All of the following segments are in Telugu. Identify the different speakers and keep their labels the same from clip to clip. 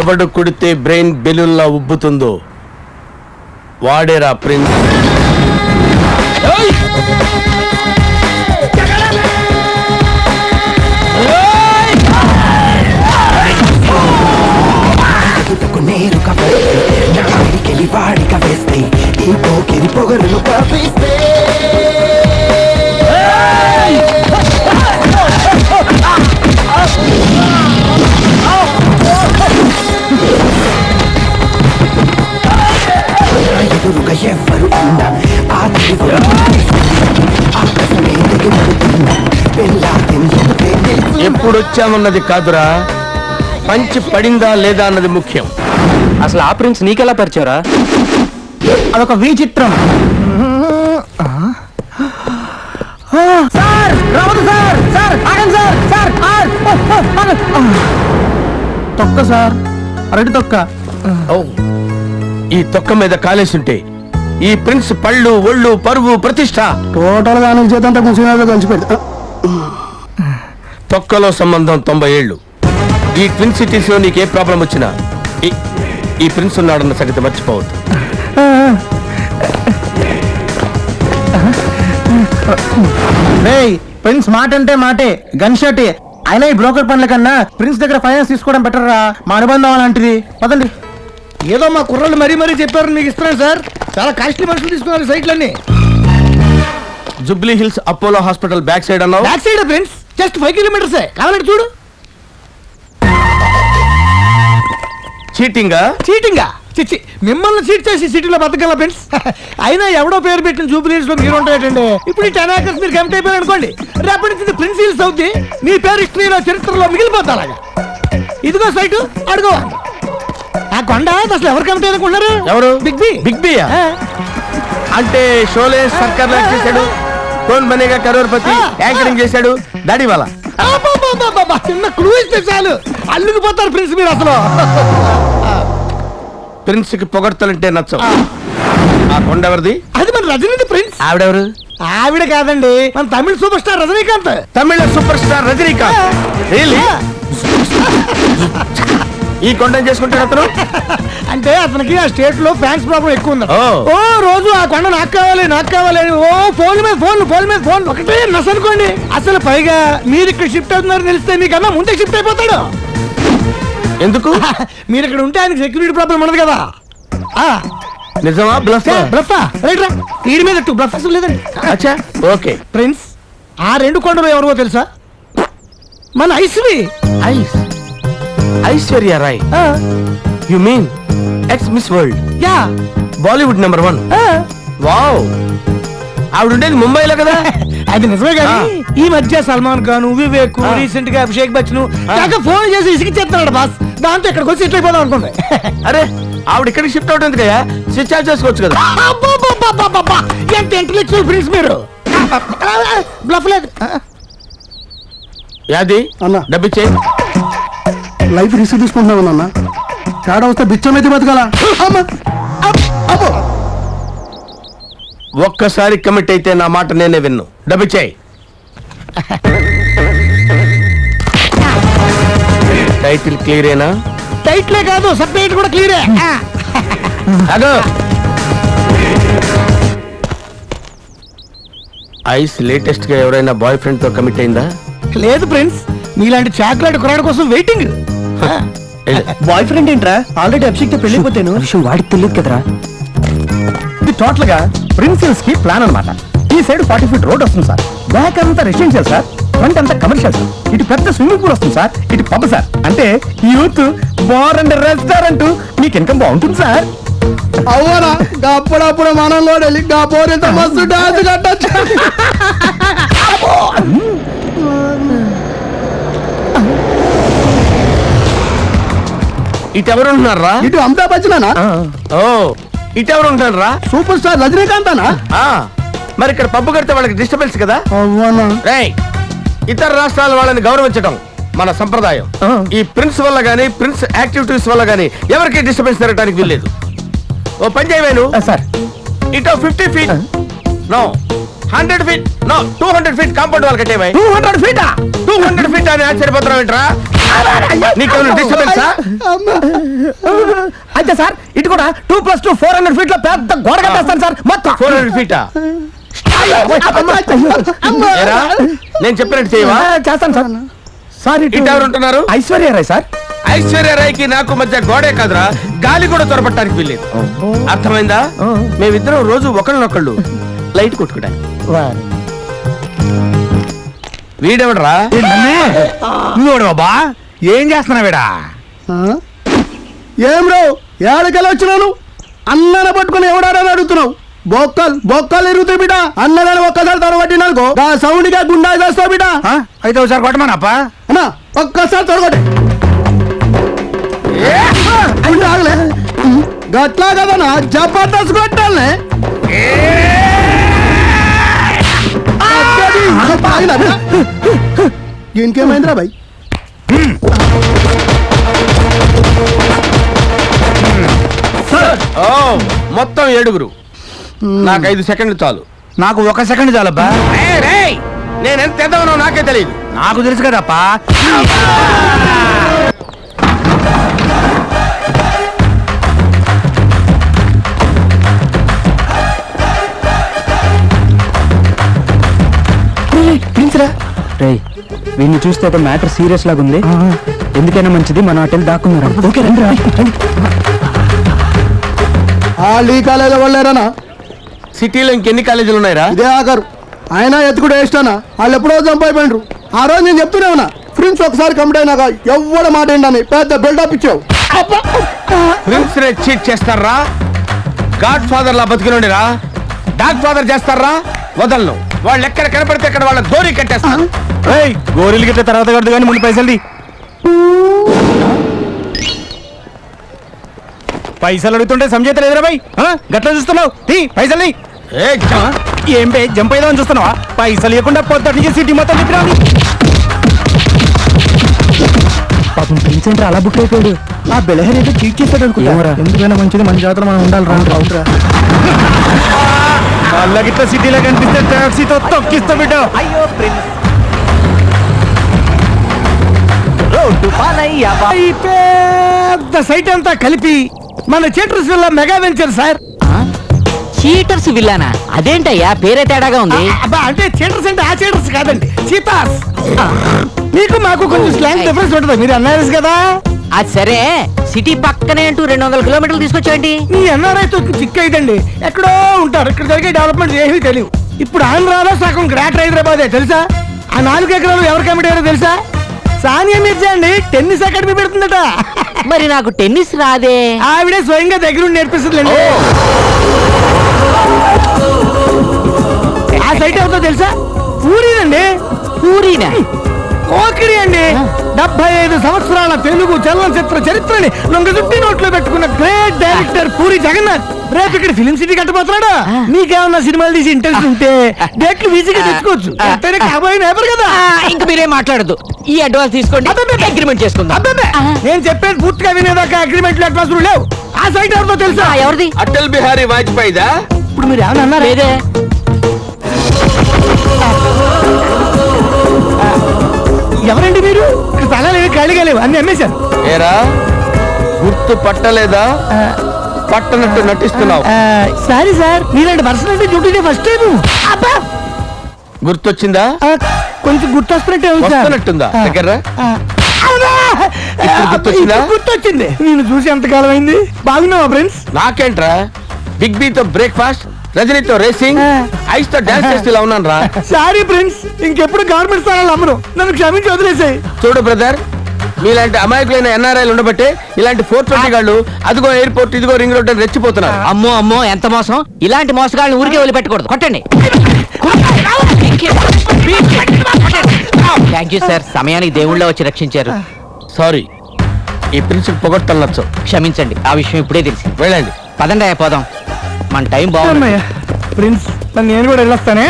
Speaker 1: ఎవడు కుడితే బ్రెయిన్ బెలూన్లా ఉబ్బుతుందో వాడేరా ప్రిన్స్.
Speaker 2: వాడిక వేస్తే ఈ పోకిరి పొగరును పంపిస్తే ఎదురుగా ఎవ్వరు ఉన్నా
Speaker 1: ఎప్పుడొచ్చామన్నది కాదురా, పంచి పడిందా లేదా అన్నది ముఖ్యం.
Speaker 3: అసలు ఆ ప్రిన్స్ నీకెలా పరిచయరా?
Speaker 4: అదొక విచిత్రం. సార్ రావద్దు సార్, సార్ ఆగండి సార్, సార్ తొక్క సార్, అరటి తొక్క.
Speaker 1: ఈ తొక్క మీద కాలేసుంటే ఈ ప్రిన్స్ పళ్ళు ఒళ్ళు పరువు ప్రతిష్ట
Speaker 4: టోటల్ గా చేతంతా కూర్చున్నా కలిసిపోయింది.
Speaker 1: తొక్కలో సంబంధం 90 ఏళ్ళు. ఈ ట్విన్ సిటీస్ లో నీకే ప్రాబ్లం వచ్చినా ఈ ప్రిన్స్ ఉన్నాడన్న సంగతి మర్చిపోవద్దు.
Speaker 4: ప్రిన్స్ మాట అంటే మాటే, గన్ షాటే. అయినా ఈ బ్రోకర్ పనుల కన్నా ప్రిన్స్ దగ్గర ఫైనాన్స్ తీసుకోవడం బెటర్ రా. మా అనుబంధం అలాంటిది. పదండి.
Speaker 5: ఏదో మా కుర్రాళ్ళు మరీ చెప్పారు, మీకు ఇస్తున్నాను సార్. చాలా కాస్ట్లీ మనుషులు తీసుకున్నారు సైట్లన్నీ.
Speaker 1: Jubilee Hills Apollo hospital back side అన్నావు.
Speaker 5: బ్యాక్ సైడ్ ఫ్రెండ్స్, జస్ట్ 5 కిలోమీటర్సే. కావాలంటే చూడు. చీటింగా చిచ్చి, మిమ్మల్ని చీట్ చేసి సిటీలో బతకగల ఫ్రెండ్స్. అయినా ఎవడో పేరు పెట్టిన జూబ్లీ హిల్స్ లో మీరు ఉంటాయండి. ఇప్పుడు ఈ 10 acres మీరు కమిట్ అయిపోయారు అనుకోండి, రేపటి నుంచి ప్రిన్స్ హిల్స్ అవుద్ది. మీ పేరు హిస్టరీలో చరిత్రలో మిగిలిపోతా. అలాగా ఇదిగో సైటు, అడుగు. ఆ కొండ అసలు ఎవరు కమిట్ అనుకుంటున్నారు?
Speaker 1: ఎవరు?
Speaker 5: బిగ్ బి
Speaker 1: అంటే షోలే సర్కార్ చేశాడు, కోన్ బనేగా కరోర్పతి యాంకరింగ్ చేశాడు, దాడి వాళ్ళ
Speaker 5: చిన్న క్లూ ఇస్తే చాలు అల్లుకుపోతారు ప్రిన్స్ మీరు. అసలు
Speaker 1: ప్రిన్స్ కి పొగడ్తలంటే నచ్చవు. ఆ కొండ ఎవరిది?
Speaker 5: అది మన రజనీకాంత్ ప్రిన్స్.
Speaker 1: ఆవిడెవరు?
Speaker 5: ఆవిడ కాదండి, మన తమిళ సూపర్ స్టార్ రజనీకాంత్.
Speaker 1: తమిళ సూపర్ స్టార్ రజనీకాంత్. ఈ కొండ చేసుకుంటాడు అతను.
Speaker 5: అంటే అతనికి ఆ స్టేట్ లో ఫ్యాన్స్ ప్రాబ్లం ఎక్కువ ఉంది. ఓ రోజు ఆ కొండ నాకు కావాలి అని ఓ ఫోన్ మీద ఫోన్ ఒకటే నస్ అనుకోండి. అసలు పైగా మీరు ఇక్కడ షిఫ్ట్ అవుతున్నారని తెలిస్తే మీకన్నా ముందే షిఫ్ట్ అయిపోతాడు.
Speaker 1: ఎందుకు?
Speaker 5: మీరు ఇక్కడ ఉంటే ఆయనకి సెక్యూరిటీ ప్రాబ్లం ఉండదు కదా.
Speaker 1: నిజమా?
Speaker 5: బ్లఫ్ రైట్ రా. వీడి మీద బ్లఫ్ అసలు లేదండి.
Speaker 1: అచ్చా ఓకే.
Speaker 5: ప్రిన్స్, ఆ 2 కొండలు ఎవరికో తెలుసా? మన
Speaker 1: Aishwarya Rai. You mean ex Miss World?
Speaker 5: Yeah,
Speaker 1: Bollywood number 1. Wow, ఆవిడ ఉండేది ముంబైలో కదా.
Speaker 5: అది నిజమే కానీ ఈ మధ్య సల్మాన్ ఖాన్, వివేక్, రీసెంట్ గా అభిషేక్ బచ్చన్ ఫోన్ చేసి ఇసిగిచ్చేస్తున్నాడు బాస్. దాంతో ఇక్కడికి వచ్చి సెటిల్ అయిపోదాం అనుకోండి.
Speaker 1: అరే ఆవిడ ఇక్కడికి షిఫ్ట్ అవుతుంది కదా, స్విచ్ ఆఫ్ చేసుకోవచ్చు కదా.
Speaker 5: ఎంత ఇంటెలెక్చువల్ ఫ్రెండ్స్ మీరు. బ్లఫ్ లేదు.
Speaker 1: యాది
Speaker 4: అన్న
Speaker 1: డబ్బిచ్చే.
Speaker 4: లైఫ్ రిస్క్ తీసుకుంటున్నావు అన్న. తేడా వస్తే బిచ్చం అయితే బతకాల.
Speaker 1: ఒక్కసారి కమిట్ అయితే నా మాట నేనే విన్ను. డబ్బిచ్చే. టైటిల్ క్లియరేనా?
Speaker 5: టైటిలే కాదు, సబ్టైటిల్ కూడా క్లియరే.
Speaker 1: అదో ఐస్ లేటెస్ట్ గా ఎవరైనా బాయ్ ఫ్రెండ్ తో కమిట్ అయిందా?
Speaker 5: లేదు ఫ్రెండ్స్, మీలాంటి చాక్లెట్ కురాడు కోసం వెయిటింగ్.
Speaker 4: బాయ్ ఫ్రెండ్ ఏంట్రా? ఆల్రెడీ అభిషేక్ తో పెళ్ళిపోతాను. విషయం వాడికి తెలియదు కదరా.
Speaker 3: ఇది టోటల్ గా ప్రిన్సిల్స్ కి ప్లాన్ అన్నమాట. ఈ సైడ్ 40 feet రోడ్ వస్తుంది సార్, బ్యాక్ అంతా రెసిడెన్షియల్ సార్, ఫ్రంట్ అంతా కమర్షియల్ సార్, ఇటు పెద్ద స్విమ్మింగ్ పూల్ వస్తుంది సార్, ఇటు పబ్ సార్. అంటే యూత్ బార్ అండ్ రెస్టారెంట్, మీకు ఇన్కమ్ బాగుంటుంది సార్.
Speaker 4: అవునా? అప్పుడప్పుడు మనం కూడా వెళ్ళి పోరేంత మస్తు డాన్స్ కట్టచ్చు.
Speaker 1: ఇటెవరు ఉంటున్నారా?
Speaker 4: ఇటు అమితాబ్ బచ్చనా?
Speaker 1: ఓ ఇటెవరు ఉంటున్నారా?
Speaker 4: సూపర్ స్టార్ రజనీకాంత్ అనా?
Speaker 1: మరి ఇక్కడ పబ్బు కడితే వాళ్ళకి డిస్టర్బెన్స్ కదా. రేయ్, ఇతర రాష్ట్రాల వాళ్ళని గౌరవించడం మన సంప్రదాయం. ఈ ప్రిన్స్ వల్ల గానీ, ప్రిన్స్ యాక్టివిటీస్ వల్ల గానీ ఎవరికి డిస్టర్బెన్స్ జరగడానికి వీల్లేదు. ఓ పని చేయవేను
Speaker 3: సార్,
Speaker 1: ఇటో 50 feet, no 100 feet, no 200 feet compound వాళ్ళు కట్టేవై.
Speaker 3: 200 feet
Speaker 1: 200 feet అని ఆశ్చర్యపోతున్నావు ఏంట్రా? నీకేమైనా డిస్టర్బెన్సా?
Speaker 3: అయితే సార్ ఇటు కూడా 2+2 400 ఫీట్ లో పెద్ద గోడ కట్టేస్తాను సార్ మొత్తం
Speaker 1: 400 ఫీటా? నేను చెప్పినట్టు చేయవా?
Speaker 3: చేస్తాను సార్. సార్
Speaker 1: ఇటు ఎవరు ఉంటున్నారు?
Speaker 3: ఐశ్వర్య రాయ్ సార్.
Speaker 1: ఐశ్వర్య రాయ్కి నాకు మధ్య గోడే కాదురా, గాలి కూడా త్వరపట్టడానికి వీల్లేదు. అర్థమైందా? మేమిద్దరం రోజు ఒకళ్ళనొకళ్ళు లైట్ కొట్టుకోడానికి. వీడెవడరా?
Speaker 3: నువ్వు బాబా ఏం చేస్తున్నావేడా?
Speaker 5: ఏం రావు ఏడకెళ్ళి వచ్చినాను అన్నన పట్టుకుని ఎవడారని అడుగుతున్నావు? బొక్కలు ఎరుగుతాయి బిడ్డ. అన్నగాని ఒక్కసారి తొడగొట్టిననుకో ఆ సౌండ్ గా గుండా చేస్తావు బిడ్డ.
Speaker 3: అయితే ఒకసారి కొట్టమానప్పా.
Speaker 5: అన్నా ఒక్కసారి తొడగొట్టే ఆగలే గట్లా కదనా జబర్దస్త్ కొట్టాలనే. ఇంకేమైందిరా బాయ్?
Speaker 1: మొత్తం 7. నాకు 5 సెకండ్లు చాలు.
Speaker 3: నాకు 1 సెకండ్ చాలబ్బా.
Speaker 1: నేను ఎంత తెద్దవనో నాకే తెలియదు.
Speaker 3: నాకు తెలుసు కదప్పా. వీడిని చూస్తే ఒక మ్యాటర్ సీరియస్ లాగా ఉంది. ఎందుకైనా మంచిది మనం అటెల్ దాక్కున్నారు. ఓకే రండి.
Speaker 5: ఈ కాలేజీ వాళ్ళేరానా?
Speaker 1: సిటీలో ఇంకెన్ని కాలేజీలు ఉన్నాయిరా?
Speaker 5: ఇదే ఆఖరు. ఆయన ఎత్తుకుడు వేస్తానా? వాళ్ళు ఎప్పుడో చంపైపోయినరు. ఆ రోజు నేను చెప్తూనే ఉన్నా ఫ్రెండ్స్ ఒకసారి కంప్లీట్ అయినాక ఎవ్వడ మాట ఏంటని పెద్ద బిల్డప్ ఇచ్చావు.
Speaker 1: ఫ్రెండ్స్ నే చీట్ చేస్తారా? గాడ్ ఫాదర్ లా బతికినోడిరా డాగ్ ఫాదర్ చేస్తారా? వదలను. వాళ్ళు ఎక్కడ కనపడితే అక్కడ వాళ్ళ గోరీ కట్టేస్తాను.
Speaker 3: గోరీలు గిట్ల తర్వాత కడదు కానీ ముందు పైసలు అడుగుతుంటే సంజేత లేదురా బాయ్. గట్లా చూస్తున్నావు పైసలు ఏం బే జంప్ అయిదామని చూస్తున్నావా? పైసలు ఇవ్వకుండా పొద్దుటి సిటీ మొత్తం చెప్పినా పాపం పెంచండి అలా బుక్ అయిపోయాడు. ఆ బెలహర్ ఏదో చీట్ చేస్తాడు అనుకుంటా. ఎందుకైనా మంచిది మన జాతర మనం ఉండాలి. రావురా అలాగిట్లా సిటీలో కనిపిస్తే టాక్సీతో తొక్కిస్తా బిడ్డ. అయ్యో
Speaker 5: పెద్ద సైట్ అంతా కలిపి మన cheaters villa mega venture sir.
Speaker 6: Cheaters విల్లానా? అదేంటయ్యా పేరే తేడాగా ఉంది.
Speaker 5: అంటే చీటర్స్ అంటే ఆ చీటర్స్ కాదండి, చీతాస్. మీకు మాకు కొంచెం స్లాంగ్ డిఫరెన్స్ ఉంటుంది. మీరు అన్నారు కదా.
Speaker 6: అది సరే, సిటీ పక్కనే అంటూ 200 కిలోమీటర్లు తీసుకొచ్చాండి.
Speaker 5: మీ ఎన్ఆర్ఐతో చిక్ అయిదండి. ఎక్కడో ఉంటారు. ఇక్కడ జరిగే డెవలప్మెంట్ ఏమీ తెలియదు. ఇప్పుడు ఆంధ్రాలో సగం గ్రేటర్ హైదరాబాదే తెలుసా? ఆ 4 ఎకరాలు ఎవరు కమిటీ అయ్యారో తెలుసా? సానియా మిర్జా అండి. టెన్నిస్ అకాడమీ పెడుతుందట.
Speaker 6: మరి నాకు టెన్నిస్ రాదే.
Speaker 5: ఆవిడే స్వయంగా దగ్గరుండి నేర్పిస్తుందండి. ఆ సైట్ ఎవరితో తెలుసా? పూరీనండి.
Speaker 6: పూరీనా?
Speaker 5: కోకిడి అండి. 75 సంవత్సరాల తెలుగు చలనచిత్ర చరిత్రని చుట్టి నోట్లో పెట్టుకున్న గ్రేట్ డైరెక్టర్ పూరి జగన్నాథ్ రేపు ఇక్కడ ఫిలిం సిటీ కట్టబోతున్నాడు. నీకేమన్నా సినిమాలు తీసి ఇంట్రెస్ట్ ఉంటే డేట్లు ఈజీగా తెచ్చుకోవచ్చు. కాబోయే నేపర్ కదా.
Speaker 6: ఇంక మీరేం మాట్లాడదు. ఈ అడ్వాన్స్ తీసుకోండి, అగ్రిమెంట్ చేసుకుందాం.
Speaker 5: నేను చెప్పేది పూర్తిగా వినేదాకా అగ్రిమెంట్లు అడ్వాన్స్ లేవు. ఆ సైట్ ఎవరితో తెలుసా?
Speaker 6: ఎవరిది?
Speaker 1: అటల్ బిహారీ వాజ్పేయిదా?
Speaker 5: ఇప్పుడు మీరు ఏమన్నా అన్నారా?
Speaker 6: లేదే.
Speaker 5: ఎవరండి మీరు? స్థలాలు ఏమి ఖాళీగా లేవు, అన్ని అమ్మేశారు.
Speaker 1: ఏరా గుర్తు పట్టలేదా? పట్టనట్టు నటిస్తున్నావు.
Speaker 5: సారీ సార్, మీలాంటి పర్సనాలిటీ డ్యూటీ ఫస్ట్ టైం.
Speaker 1: గుర్తొచ్చిందా?
Speaker 5: కొంచెం
Speaker 1: గుర్తొస్తున్నట్టుందా? దగ్గర
Speaker 5: గుర్తొచ్చింది. నేను చూసి ఎంతకాలం అయింది. బాగున్నావా ఫ్రెండ్స్?
Speaker 1: నాకేంట్రా, బిగ్ బి తో బ్రేక్ఫాస్ట్, రజనీతో రేసింగ్, ఐస్ తో డాన్స్ చేస్తూ ఇలా ఉన్నాను రా.
Speaker 5: సారీ ఫ్రెండ్స్, ఇంకెప్పుడు గవర్నమెంట్ స్థానాలు అమ్మరు. నన్ను క్షమించి వదిలేసాయి.
Speaker 1: చూడు బ్రదర్, మీలాంటి అమాయకులైన ఎన్ఆర్ఐలు ఉండబట్టే ఇలాంటి 420 గాళ్ళు అదిగో ఎయిర్పోర్ట్ ఇదిగో రింగ్ రోడ్ అని రెచ్చిపోతున్నారు.
Speaker 6: అమ్మో అమ్మో, ఎంత మోసం! ఇలాంటి మోసగాళ్ళని ఊరికే వదిలిపెట్టకూడదు. కొట్టండి. థ్యాంక్ యూ సార్, సమయానికి దేవుళ్ళ వచ్చి రక్షించారు.
Speaker 1: సారీ, ఈ ప్రిన్సిపల్ పొగొట్టలు నచ్చవు.
Speaker 6: క్షమించండి, ఆ విషయం ఇప్పుడే తెలిసి.
Speaker 1: వెళ్ళండి.
Speaker 6: పదండి పోదాం, మన టైం బాగుంది.
Speaker 5: ప్రిన్స్, నేను కూడా వెళ్ళొస్తానే.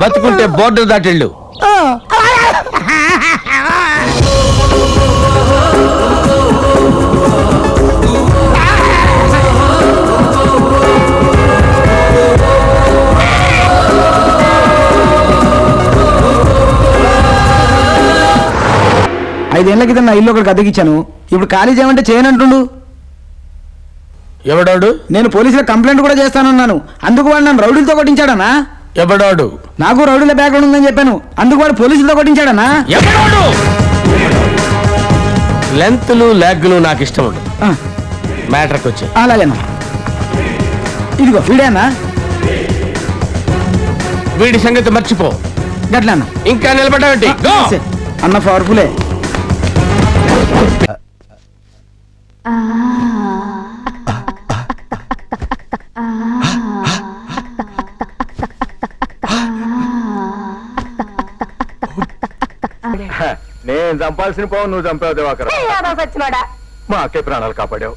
Speaker 1: బతుకుంటే బోర్డర్ దాటిళ్ళు.
Speaker 3: 5 ఏళ్ల క్రితం నా ఇల్లు ఒకటి అద్దెకిచ్చాను. ఇప్పుడు ఖాళీ చేయమంటే చేయనంటుండు.
Speaker 1: ఎవడాడు?
Speaker 3: నేను పోలీసులకు కంప్లైంట్ కూడా చేస్తానన్నాను. అందుకు వాడు నన్ను రౌడీలతో కొట్టించాడనా?
Speaker 1: ఎవడాడు?
Speaker 3: నాకు రౌడీల బ్యాక్గ్రౌండ్ ఉందని చెప్పాను. అందుకు వాడు పోలీసులతో కొట్టించాడనా?
Speaker 1: ఎవడాడు? లెంత్లు లాగ్లు నాకు ఇష్టం ఉండదు. మ్యాటర్కి వచ్చి
Speaker 3: అలాగేనా? ఇదిగో వీడేనా?
Speaker 1: వీడి సంగతి మర్చిపో.
Speaker 3: గట్లన్నా
Speaker 1: ఇంకా నిలబడ్డావేంటి?
Speaker 3: అన్న పవర్ఫులే.
Speaker 7: నేను చంపాల్సిన పోవు నువ్వు చంపావు దివాకర్. మా అక్కే ప్రాణాలు కాపాడావు.